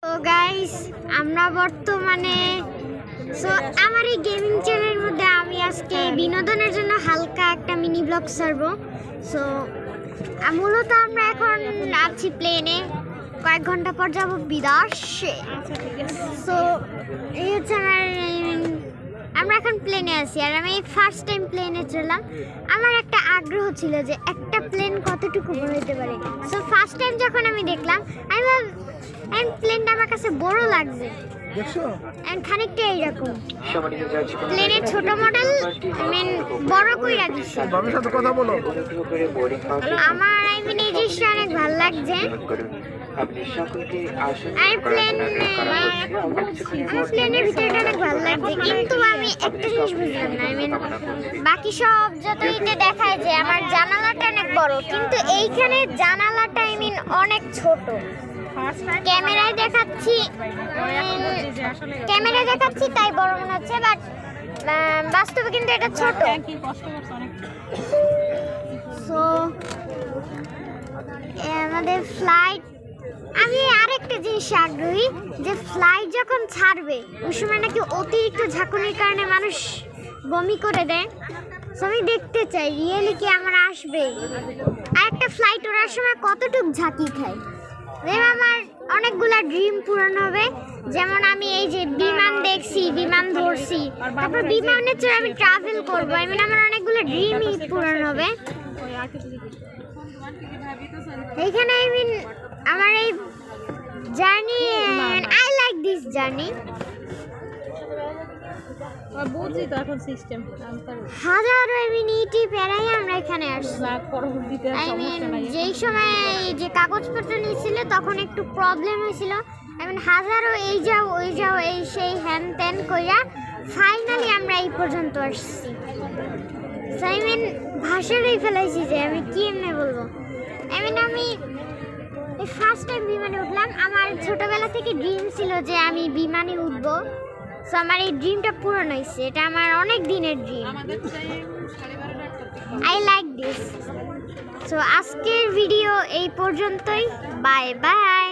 তো গাইস আমরা বর্তমানে আমার এই গেমিং চ্যানেলের মধ্যে আমি আজকে বিনোদনের জন্য হালকা একটা মিনি ব্লগ ছাড়বো। সো মূলত আমরা এখন আছি প্লেনে, কয়েক ঘন্টা পর যাবো বিদেশে। সো এই হচ্ছে আমরা এখন প্লেনে আছি আর আমি ফার্স্ট টাইম প্লেনে চললাম। আমার একটা আগ্রহ ছিল যে একটা প্লেন কতটুকু বড় হতে পারে। সো ফার্স্ট টাইম যখন আমি দেখলাম আমি প্লেনটা আমার কাছে বড় লাগছে, খানিকটা এইরকম প্লেনের ছোট মডেল বড় কইরা দিচ্ছে। আমার এই জিনিসটা অনেক ভালো লাগছে। প্লেনের ভিতরটা অনেক ভালো লাগছে, কিন্তু আমি একটা জিনিস বুঝলাম না। বাকি সব যতইতে দেখায় যে আমার জানালাটা অনেক বড়, কিন্তু এইখানে জানালাটা অনেক ছোট। ক্যামেরায় দেখাচ্ছি তাই বড় মনে হচ্ছে, বাট বাস্তবে কিন্তু এটা ছোট। সো আমাদের ফ্লাইট, আমি আরেকটা জিনিস আগ্রহী যে ফ্লাইট যখন ছাড়বে ওই সময় নাকি অতিরিক্ত ঝাঁকুনির কারণে মানুষ বমি করে দেয়। সো আমি দেখতে চাই রিয়েলি কি আমার আসবে, আর একটা ফ্লাইট ওড়ার সময় কতটুকু ঝাঁকি খায়। আমার অনেকগুলা ড্রিম পূরণ হবে, যেমন আমি এই যে বিমান দেখছি, বিমান ধরছি, তারপর বিমানে চড়ে আমি ট্রাভেল করবো। আমার অনেকগুলো ড্রিমই পূরণ হবে এইখানে। আমার এই journey, I like this journey. বুঝছি তো এখন সিস্টেম হাজারো মিনিটই পেরাই আমরা এখানে আসছি। যেই সময় যে কাগজপত্র নিয়েছিল তখন একটু প্রবলেম হয়েছিল। হাজারো এই যাও ওই যাও এই সেই হ্যান ত্যান কইরা ফাইনালি আমরা এই পর্যন্ত আসছি। ভাষাটাই ফেলাইছি যে আমি কি এমনি বলবো। আমি ফার্স্ট টাইম বিমানে উঠলাম। আমার ছোটবেলা থেকে ড্রিম ছিল যে আমি বিমানে উঠবো। সো আমার এই ড্রিমটা পূরণ হয়েছে, এটা আমার অনেক দিনের dream. I like this. So আজকের ভিডিও এই পর্যন্তই। Bye bye.